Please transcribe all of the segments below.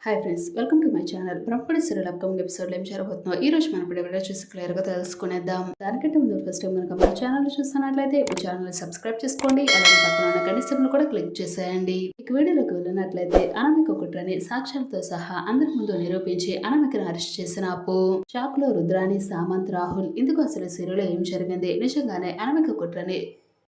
Hi friends, welcome to my channel. Brahmamudi serial upcoming ఎపిసోడ్లో ఏం జరగబోతుందో ఈ రోజు మనం వీడియో చూసి క్లియర్గా తెలుసుకునేద్దాం. దానికంటే ముందు ఫస్ట్ టైం కనుక మన ఛానల్ చూస్తున్నట్లయితే ఈ ఛానల్ సబ్స్క్రైబ్ చేసుకోండి. అలాగే పక్కన ఉన్న గంట సింబల్ కూడా క్లిక్ చేసేయండి. ఇక వీడియోలోకి వెళ్ళినట్లయితే అనామిక కుట్రని సాక్ష్యాలతో సహా అందరి ముందు నిరూపించి అనామికను అరెస్ట్ చేసిన అప్పు, షాక్ లో రుద్రాని, సామంత్, రాహుల్ ఇందుకు అసలు సీరియల్ ఏం జరిగింది, నిజంగానే అనామిక కుట్రని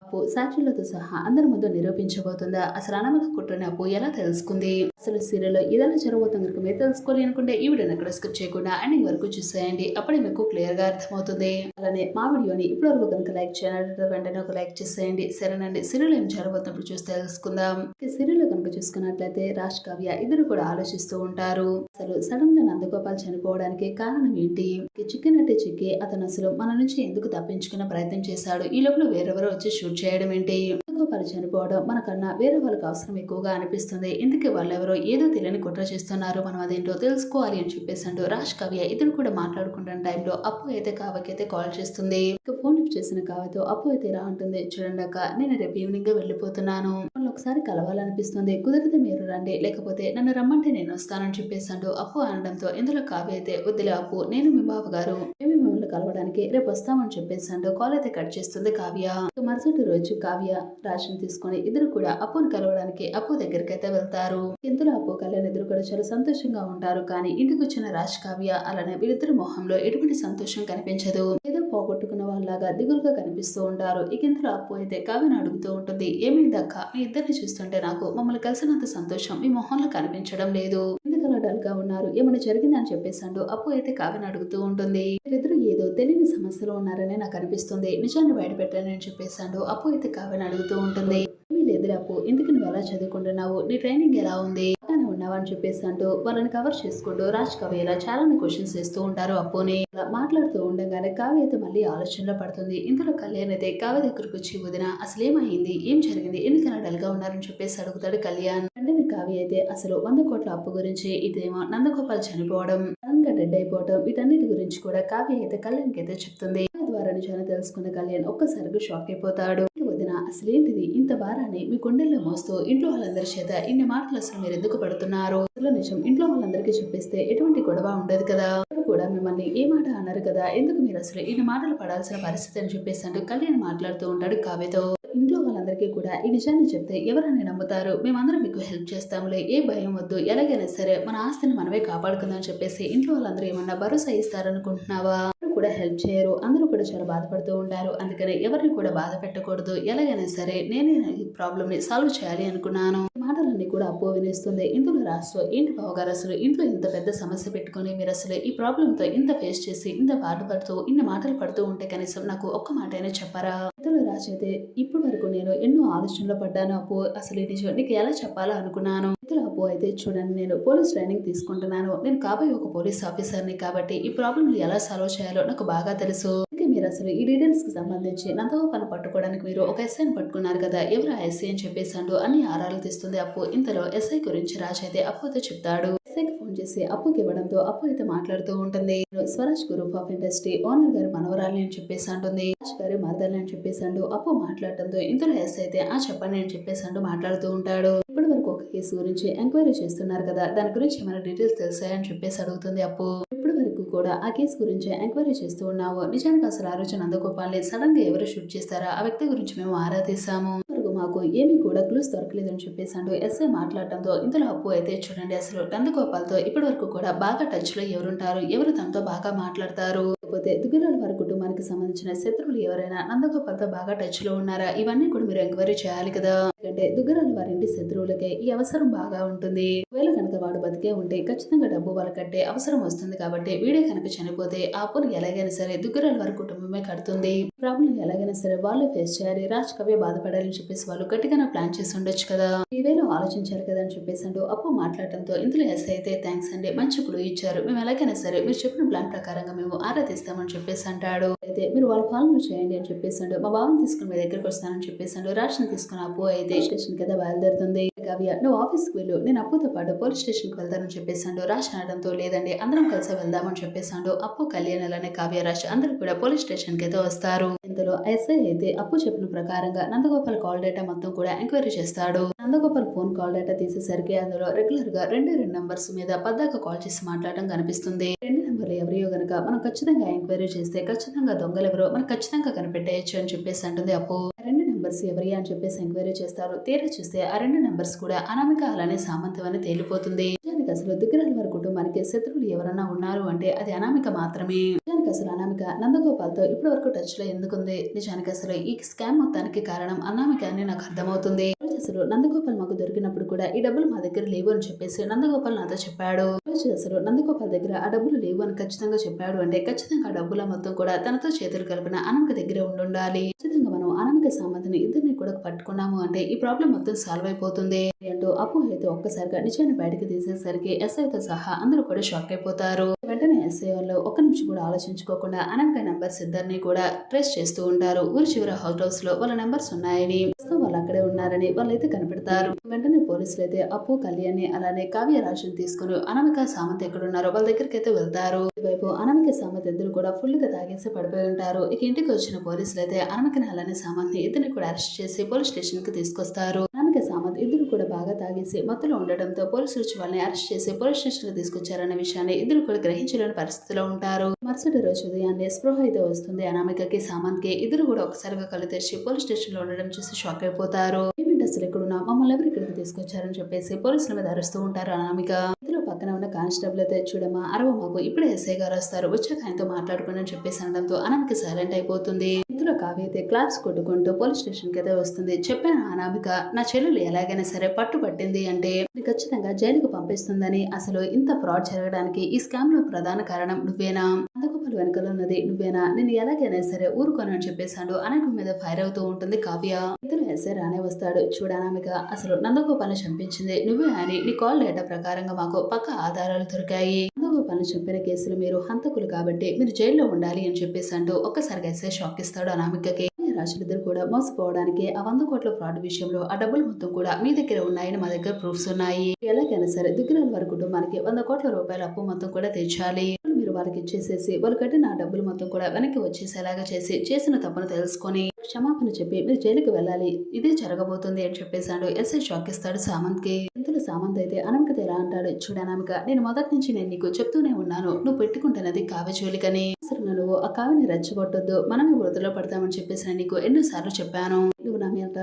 అప్పు సాక్షులతో సహా అందరి ముందు నిరూపించబోతుందా, అసలు అనామిక కుట్రని అప్పు ఎలా తెలుసుకుంది, అసలు సీరియల్లో ఏదైనా జరగబోతుంది కనుక మీరు తెలుసుకోవాలి అనుకుంటే ఈ వీడియోని ఎక్కడ స్కిప్ చేయకుండా ఎండింగ్ వరకు చూసేయండి. అప్పుడే మీకు క్లియర్ గా అర్థమవుతుంది. అలానే మా వీడియోని ఇప్పటి వరకు కనుక లైక్ చేయాలంటే వెంటనే ఒక లైక్ చేసేయండి. సరేనండి, సీరియల్ ఏం జరగబోతున్నప్పుడు చూసి తెలుసుకుందాం. సీరియల్ కనుక చూసుకున్నట్లయితే రాజ్, కావ్య ఇద్దరు కూడా ఆలోచిస్తూ ఉంటారు. అసలు సడన్ గా నందగోపాల్ చనిపోవడానికి కారణం ఏంటి, చిక్కినట్టే చిక్కి అతను అసలు మన నుంచి ఎందుకు తప్పించుకునే ప్రయత్నం చేశాడు, ఈ లోపల వేరెవరో వచ్చి షూట్ చేయడం ఏంటి, నందగోపాల్ చనిపోవడం మనకన్నా వేరే వాళ్ళకి అవసరం ఎక్కువగా అనిపిస్తుంది. ఇందుకే వాళ్ళెవరో ఏదో తెలియని కుట్ర చేస్తున్నారు, మనం అదేంటో తెలుసుకోవాలి అని చెప్పేసి అంటూ రాజ్, కావ్య ఇద్దరు కూడా మాట్లాడుకుంటున్న టైంలో అప్పు అయితే కావ్యకి అయితే కాల్ చేస్తుంది. ఫోన్ లిఫ్ట్ చేసిన కావ్యతో అప్పు అయితే ఇలా ఉంటుంది, చూడండి అక్క, నేను రేపు ఈవినింగ్ వెళ్ళిపోతున్నాను, వాళ్ళు ఒకసారి కలవాలనిపిస్తుంది, కుదిరితే మీరు రండి, లేకపోతే నన్ను రమ్మంటే నేను వస్తానని చెప్పేసి అంటూ అప్పు అనడంతో ఇందులో కావ్య అయితే వద్దులే అప్పు, నేను మీ బావగారు మేము మిమ్మల్ని కలవడానికి రేపు వస్తామని చెప్పేసి అంటూ కాల్ అయితే కట్ చేస్తుంది కావ్య. మరుసటి రోజు కావ్య రాశిని తీసుకొని ఇద్దరు కూడా అప్పును కలవడానికి అప్పు దగ్గరికి అయితే వెళ్తారు. ఇందులో అప్పు కళ్యాణ్ ఇద్దరు కూడా చాలా సంతోషంగా ఉంటారు. కానీ ఇంటికి వచ్చిన రాజ్, కావ్య అలానే వీరిద్దరి మొహంలో ఎటువంటి సంతోషం కనిపించదు, ఏదో పోగొట్టుకున్న వాళ్ళలాగా దిగులుగా కనిపిస్తూ ఉంటారు. ఇక ఇందులో అప్పు అయితే కావ్యను అడుగుతూ ఉంటుంది, ఏమైందక్క, మీ ఇద్దరిని చూస్తుంటే నాకు మమ్మల్ని కలిసినంత సంతోషం మీ మొహంలో కనిపించడం లేదు, ఎందుకలా డల్ గా ఉన్నారు, ఏమైనా జరిగిందని చెప్పేసాడు అప్పు అయితే కావ్యను అడుగుతూ ఉంటుంది. వీరిద్దరు ఏదో తెలియని సమస్యలో ఉన్నారని నాకు అనిపిస్తుంది, నిజాన్ని బయట పెట్టానని చెప్పేసాడు అప్పు అయితే కావ్యను అడుగుతూ ఉంటుంది. ఏమీ లేదులే అప్పు, ఎందుకు నువ్వు ఎలా చదువుకుంటున్నావు, నీ ట్రైనింగ్ ఎలా ఉంది, బాగానే ఉన్నావా అని చెప్పేసి అంటూ వాళ్ళని కవర్ చేసుకుంటూ రాజ్, కావ్య ఇలా చాలా క్వశ్చన్స్ వేస్తూ ఉంటారు. అప్పుని మాట్లాడుతూ ఉండగానే కావ్య అయితే మళ్ళీ ఆలోచనలో పడుతుంది. ఇందులో కళ్యాణ్ అయితే కావ్య దగ్గరకు వచ్చి, వదిన అసలు ఏమైంది, ఏం జరిగింది, ఎందుకలా డల్ గా ఉన్నారని చెప్పేసి అడుగుతాడు కళ్యాణ్. వెంటనే కావ్య అయితే అసలు 100 కోట్ల అప్పు గురించి, ఇదేమో నందగోపాల్ చనిపోవడం, సడన్ గా డెడ్ అయిపోవడం, వీటన్నిటి గురించి కూడా కావ్య అయితే కళ్యాణ్కి అయితే చెప్తుంది. ద్వారా నిజాన్ని తెలుసుకున్న కళ్యాణ్ ఒక్కసారిగా షాక్ అయిపోతాడు. వదిన అసలేంటిది, ఇంత భారాన్ని మీ గుండెల్లో మోస్తూ ఇంట్లో వాళ్ళందరి చేత ఇన్ని మాటలు అసలు మీరు ఎందుకు పడుతున్నారు, అసలు నిజం ఇంట్లో వాళ్ళందరికీ చెప్పేస్తే ఎటువంటి గొడవ ఉండదు కదా, కూడా మిమ్మల్ని ఏ మాట అన్నారు కదా, ఎందుకు మీరు అసలు ఇన్ని మాటలు పడాల్సిన పరిస్థితి అని చెప్పేసి అంటూ కళ్యాణ్ మాట్లాడుతూ ఉంటాడు కావ్యతో. ఇంట్లో వాళ్ళందరికీ కూడా ఈ నిజాన్ని చెప్తే ఎవరైనా నమ్ముతారు, మేమందరం మీకు హెల్ప్ చేస్తాములే, ఏ భయం వద్దు, ఎలాగైనా సరే మన ఆస్తిని మనమే కాపాడుకుందాం అని చెప్పేసి ఇంట్లో వాళ్ళందరూ ఏమన్నా భరోసా ఇస్తారనుకుంటున్నావా, కూడా హెల్ప్ చేయరు, అందరూ కూడా చాలా బాధపడుతూ ఉంటారు, అందుకని ఎవరిని కూడా బాధ పెట్టకూడదు, ఎలాగైనా సరే నేనే ఈ ప్రాబ్లమ్ ని సాల్వ్ చేయాలి అనుకున్నాను. మాటలన్నీ కూడా అప్పు వినిస్తుంది. ఇందులో రాస్తూ, ఏంటి బావగారు అసలు ఇంట్లో ఇంత పెద్ద సమస్య పెట్టుకుని మీరు అసలు ఈ ప్రాబ్లమ్ తో ఇంత ఫేస్ చేసి ఇంత బాధపడుతూ ఇన్ని మాటలు పడుతూ ఉంటే కనీసం నాకు ఒక్క మాట అయినా చెప్పారా. ఇందులో రాసైతే ఇప్పటి వరకు నేను ఎన్నో ఆలోచనలు పడ్డాను అప్పు, అసలు ఈ నిజం నీకు ఎలా చెప్పాలా అనుకున్నాను. ఇందులో అప్పు అయితే చూడండి, నేను పోలీస్ ట్రైనింగ్ తీసుకుంటున్నాను, నేను కాబోయే ఒక పోలీస్ ఆఫీసర్ని, కాబట్టి ఈ ప్రాబ్లమ్ ఎలా సాల్వ్ చేయాలో నాకు బాగా తెలుసు. మీరు అసలు ఈ డీటెయిల్స్ కి సంబంధించి నందగోపాల్ని పట్టుకోవడానికి మీరు ఒక ఎస్ఐని పట్టుకున్నారు కదా, ఎవరు ఆ ఎస్ఐ అని చెప్పేసాడు అన్ని ఆరాలు తీస్తుంది అప్పు. ఇంతలో ఎస్ఐ గురించి రాజ్ అయితే అప్పుతో చెప్తాడు. ఎస్ఐకి ఫోన్ చేసి అప్పుకి ఇవ్వడంతో అప్పు అయితే మాట్లాడుతూ ఉంటుంది. Swaraj group of industry owner గారి మనవరాలి అని చెప్పేసి అంటుంది, రాజ్ గారి మరదల్ని అని చెప్పేసాడు అప్పు మాట్లాడటంతో. ఇందులో ఎస్ఐ అయితే ఆ చెప్పండి అని చెప్పేసాడు మాట్లాడుతూ ఉంటాడు. ఇప్పటి వరకు ఒక కేసు గురించి ఎంక్వైరీ చేస్తున్నారు కదా, దాని గురించి ఏమైనా డీటెయిల్స్ తెలుసాయని చెప్పేసి అడుగుతుంది అప్పు. కూడా ఆ కేసు గురించి ఎంక్వైరీ చేస్తూ ఉన్నాము, నిజానికి అసలు ఆ రోజు నందగోపాల్ని సడన్ గా ఎవరు షూట్ చేస్తారా, ఆ వ్యక్తి గురించి మేము ఆరా తీసాము, మాకు ఏమీ కూడా క్లూస్ దొరకలేదని చెప్పేసాడు ఎస్ఐ మాట్లాడటంతో. ఇందులో అప్పు అయితే చూడండి, అసలు నందగోపాల్తో ఇప్పటి వరకు కూడా బాగా టచ్ లో ఎవరుంటారు, ఎవరు తనతో బాగా మాట్లాడతారు, లేకపోతే దుగ్గిరాల వారి కుటుంబానికి సంబంధించిన శత్రువులు ఎవరైనా నందగోపాల్తో బాగా టచ్ లో ఉన్నారా, ఇవన్నీ కూడా మీరు ఎంక్వైరీ చేయాలి కదా, ఎందుకంటే దుగ్గిరాల వారి ఇంటి శత్రువులకే ఈ అవసరం బాగా ఉంటుంది, ఒకవేళ కనుక వాడు బతికే ఉంటే ఖచ్చితంగా డబ్బు వాళ్ళ కట్టే అవసరం వస్తుంది, కాబట్టి వీడే కనుక చనిపోతే ఆ అప్పును ఎలాగైనా సరే దుగ్గిరాల వారి కుటుంబమే కడుతుంది, ప్రాబ్లం ఎలాగైనా సరే వాళ్ళు ఫేస్ చేయాలి, రాజ్ కవ్య బాధపడాలని చెప్పేసి వాళ్ళు గట్టిగానే ప్లాన్ చేసి ఉండొచ్చు కదా, ఈ వేలో ఆలోచించారు కదా అని చెప్పేసి అప్పు మాట్లాడటంతో. ఇందులో ఎస్ఐ అయితే థ్యాంక్స్ అండి, మంచి క్లూ ఇచ్చారు, మేము ఎలాగైనా సరే మీరు చెప్పిన ప్లాన్ ప్రకారంగా మేము ఆరా తీస్తామని చెప్పేసి అంటాడు. అయితే మీరు వాళ్ళ ఫాలో చేయండి అని చెప్పేసాడు, మా బావని తీసుకుని మీ దగ్గరకు వస్తానని చెప్పేసాడు. రాష్ని తీసుకుని అప్పు అయితే స్టేషన్ కదా బయలుదేరుతుంది. కావ్య నువ్వు ఆఫీస్కి వెళ్ళు, నేను అప్పుతో పాటు పోలీస్ స్టేషన్ కి వెళ్తానని చెప్పేసాడు. రాజ్ అనడంతో లేదండి అందరం కలిసి వెళ్దామని చెప్పేసాడు. అప్పు, కళ్యాణ్ అలానే కావ్య, రాజ్ అందరూ కూడా పోలీస్ స్టేషన్ కి అయితే వస్తారు. ఇందులో ఎస్ఐ అయితే అప్పు చెప్పిన ప్రకారంగా నందగోపాల్ కాల్ డేటా మొత్తం కూడా ఎంక్వైరీ చేస్తాడు. నందగోపాల్ ఫోన్ కాల్ డేటా తీసేసరికి అందులో రెగ్యులర్ గా రెండు నంబర్స్ మీద పద్దాక కాల్ చేసి మాట్లాడడం కనిపిస్తుంది. రెండు నెంబర్లు ఎవరియో గనక మనం ఖచ్చితంగా ఎంక్వైరీ చేస్తే ఖచ్చితంగా దొంగలు ఎవరో మనకు ఖచ్చితంగా కనిపెట్టేయచ్చు అని చెప్పేసి అంటుంది అప్పు. రెండు నెంబర్స్ ఎవరి అని చెప్పేసి ఎంక్వైరీ చేస్తారు. తీరా చూస్తే ఆ రెండు నెంబర్స్ కూడా అనామిక అలానే సామంతం అని తేలిపోతుంది. నిజానికి అసలు దిగ్గరాల వారి కుటుంబానికి శత్రువులు ఎవరన్నా ఉన్నారు అంటే అది అనామిక మాత్రమే. నిజానికి అసలు అనామిక నందగోపాల్తో ఇప్పటి వరకు టచ్ లో ఎందుకుంది? నిజానికి అసలు ఈ స్కామ్ మొత్తానికి కారణం అనామిక అని నాకు అర్థమవుతుంది. అసలు నందగోపాల్ మాకు దొరికినప్పుడు కూడా ఈ డబ్బులు మా దగ్గర లేవు అని చెప్పేసి నందగోపాల్ నాతో చెప్పాడు. అసలు నందగోపాల్ దగ్గర ఆ డబ్బులు లేవు అని ఖచ్చితంగా చెప్పాడు అంటే ఖచ్చితంగా ఆ డబ్బుల మొత్తం కూడా తనతో చేతులు కలిపిన అనామిక దగ్గర ఉండాలి. ఖచ్చితంగా మనం అనామిక సామంతిని ఇద్దరిని కూడా పట్టుకున్నాము అంటే ఈ ప్రాబ్లం మొత్తం సాల్వ్ అయిపోతుంది అంటూ అప్పు అయితే ఒక్కసారిగా నిజాన్ని బయటకు తీసేసరికి ఎస్ఐతో సహా అందరూ కూడా షాక్ అయిపోతారు. వెంటనే ఎస్ఐ వాళ్ళు ఒక్క నిమిషం కూడా ఆలోచించుకోకుండా అనామిక నెంబర్స్ ఇద్దరిని కూడా ట్రేస్ చేస్తూ ఉంటారు. ఊరి చివరి హౌస్ లో వాళ్ళ నెంబర్స్ ఉన్నాయని వాళ్ళు అక్కడే ఉన్నారని వాళ్ళైతే కనిపెడతారు. వెంటనే పోలీసులు అయితే అప్పు కళ్యాణి అలానే కావ్య రాశిని తీసుకుని అనామిక సామంత్ ఎక్కడున్నారో వాళ్ళ దగ్గరికి అయితే వెళ్తారు. ఇటువైపు అనామిక సామంత్ ఇద్దరు కూడా ఫుల్ గా తాగేసి పడిపోయి ఉంటారు. ఇక ఇంటికి వచ్చిన పోలీసులు అయితే అనామికని అలానే సామంత్ ని ఇద్దరిని కూడా అరెస్ట్ చేసి పోలీస్ స్టేషన్ కి తీసుకొస్తారు. అనామిక సామంత్ ఇద్దరు కూడా బాగా తాగేసి మత్తులో ఉండటంతో పోలీసులు వచ్చి వాళ్ళని అరెస్ట్ చేసి పోలీస్ స్టేషన్ కి తీసుకొచ్చారన్న విషయాన్ని ఇద్దరు కూడా గ్రహించలేని పరిస్థితిలో ఉంటారు. మరుసటి రోజు ఉదయాన్నే స్పృహ అయితే వస్తుంది అనామికకి సామంత్ కి. ఇద్దరు కూడా ఒకసారిగా కళ్ళు తెరిచి పోలీస్ స్టేషన్ లో ఉండడం చూసి షాక్ అయిపోతారు. ఏమిటి అసలు ఇక్కడున్నా మమ్మల్ని ఎవరు ఇక్కడికి తీసుకొచ్చారని చెప్పేసి పోలీసుల మీద అరుస్తూ ఉంటారు అనామిక. ఇందులో పక్కన ఉన్న కానిస్టేబుల్ అయితే చూడమ్మా అరవమాకు ఇప్పుడే ఎస్ఐ గారు వస్తారు వచ్చాక ఆయనతో మాట్లాడుకుని అని చెప్పేసి అనడంతో అనామిక సైలెంట్ అయిపోతుంది. ఇందులో కావ్య అయితే క్లాస్ కొట్టుకుంటూ పోలీస్ స్టేషన్ కి అయితే వస్తుంది. చెప్పాను అనామిక నా చెల్లెలు ఎలాగైనా సరే పట్టుబట్టింది అంటే ఖచ్చితంగా జైలుకు పంపిస్తుందని. అసలు ఇంత ఫ్రాడ్ జరగడానికి ఈ స్కామ్ లో ప్రధాన కారణం నువ్వేనా? నందగోపాల్ వెనకలో ఉన్నది నువ్వేనా? నేను ఎలాగైనా సరే ఊరుకోను అని చెప్పేసాడు అనామిక మీద ఫైర్ అవుతూ ఉంటుంది కావ్య. ఇతను ఎస్ఐ రానే వస్తాడు. చూడనామిక అసలు నందగోపాల్ని చంపించింది నువ్వే అని నీ కాల్ డేటా ప్రకారంగా మాకు పక్క ఆధారాలు దొరికాయి. నందగోపాల్ని చంపిన కేసులు మీరు హంతకులు కాబట్టి మీరు జైల్లో ఉండాలి అని చెప్పేసి అంటూ ఒక్కసారిగా ఎస్ఐ షాక్ ఇస్తాడు అనామికకి. రాజులిద్దరు కూడా మోసపోవడానికి ఆ 100 కోట్ల ఫ్రాడ్ విషయంలో ఆ డబ్బులు మొత్తం కూడా మీ దగ్గర ఉన్నాయని మా దగ్గర ప్రూఫ్స్ ఉన్నాయి. ఎలాగైనా సరే దిగ్గరాల వారి కుటుంబానికి 100 కోట్ల రూపాయల అప్పు మొత్తం కూడా తెచ్చాలి. మీరు వాళ్ళకి ఇచ్చేసేసి వాళ్ళు కట్టిన ఆ డబ్బులు మొత్తం కూడా వెనక్కి వచ్చేసేలాగా చేసి చేసిన తప్పును తెలుసుకొని క్షమాపణ చెప్పి మీరు జైలుకి వెళ్ళాలి. ఇదే జరగబోతుంది అని చెప్పేశాడు. ఎస్ఐ షాక్ ఇస్తాడు సామంత్ కి. ఇంతలో సామంత్ అయితే అనామికతో ఎలా అంటాడు చూడనామిక నేను మొదటి నుంచి నేను నీకు చెప్తూనే ఉన్నాను నువ్వు పెట్టుకుంటున్నది కావ్య జోలికని. అసలు నువ్వు ఆ కావ్యని రెచ్చగొట్టొద్దు మనమే వృద్ధిలో పడతామని చెప్పేసి నీకు ఎన్నోసార్లు చెప్పాను. నువ్వు నా మీద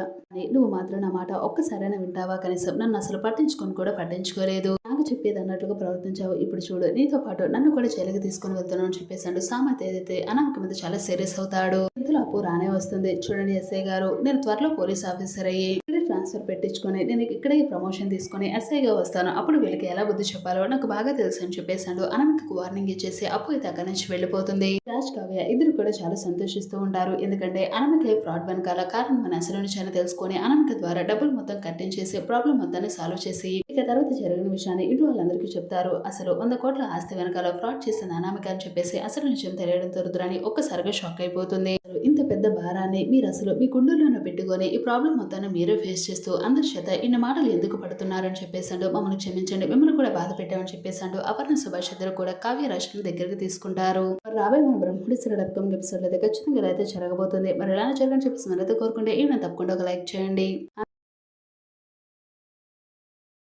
నువ్వు మాత్రం నా మాట ఒక్కసారైనా వింటావా? కనీసం నన్ను అసలు పట్టించుకొని కూడా పట్టించుకోలేదు. నాకు చెప్పేది అన్నట్లుగా ప్రవర్తించావు. ఇప్పుడు చూడు నీతో పాటు నన్ను కూడా జైలుకి తీసుకుని వెళ్తాను అని చెప్పేసాడు. సామంత్ ఏదైతే అనామిక మీద చాలా సీరియస్ అవుతాడు. ఇందులో అప్పు రానే వస్తుంది. చూడండి ఎస్ఐ గారు నేను త్వరలో పోలీస్ ఆఫీసర్ అయ్యి ట్రాన్స్ఫర్ పెట్టించుకొని నేను ఇక్కడే ప్రమోషన్ తీసుకుని ఎస్ఐగా వస్తాను. అప్పుడు వీళ్ళకి ఎలా బుద్ధి చెప్పాలో నాకు బాగా తెలుసు అని చెప్పేశాడు. అనామికకు వార్నింగ్ ఇచ్చేసి అప్పు అయితే అక్కడి నుంచి వెళ్ళిపోతుంది. రాజ్ కావ్య ఇద్దరు కూడా చాలా సంతోషిస్తూ ఉంటారు. ఎందుకంటే అనామిక ఫ్రాడ్ వెనకాల కారణం మన అసలు నుంచి తెలుసుకొని అనామిక ద్వారా డబ్బులు మొత్తం కట్టించేసి ప్రాబ్లం మొత్తాన్ని సాల్వ్ చేసి ఇక తర్వాత జరిగిన విషయాన్ని ఇంట్లో వాళ్ళందరికీ చెప్తారు. అసలు 100 కోట్ల ఆస్తి వెనకాల ఫ్రాడ్ చేసిన అనామిక అని చెప్పేసి అసలు నిజం తెలియడంతో రుద్రాని ఒక్కసారిగా షాక్ అయిపోతుంది. ఇంత పెద్ద భారాన్ని మీరు అసలు మీ గుండెల్లోనే పెట్టుకొని ఈ ప్రాబ్లం మొత్తాన్ని మీరే ఫేస్ చేస్తూ అందరి చేత ఇన్ని మాటలు ఎందుకు పడుతున్నారని చెప్పేసాడు. మమ్మల్ని క్షమించండి మిమ్మల్ని కూడా బాధ పెట్టామని చెప్పేసాడు. అపర్ణ సుభాష్ ఇద్దరు కూడా కావ్య రాశిని దగ్గరికి తీసుకుంటారు. రాబోయే మన బ్రహ్మడి శ్రీరత్నం ఎపిసోడ్ అయితే ఖచ్చితంగా అయితే జరగబోతుంది. మరి ఎలా జరగని చెప్పేసి మరైతే కోరుకుంటే ఈవిడ తప్పకుండా ఒక లైక్ చేయండి.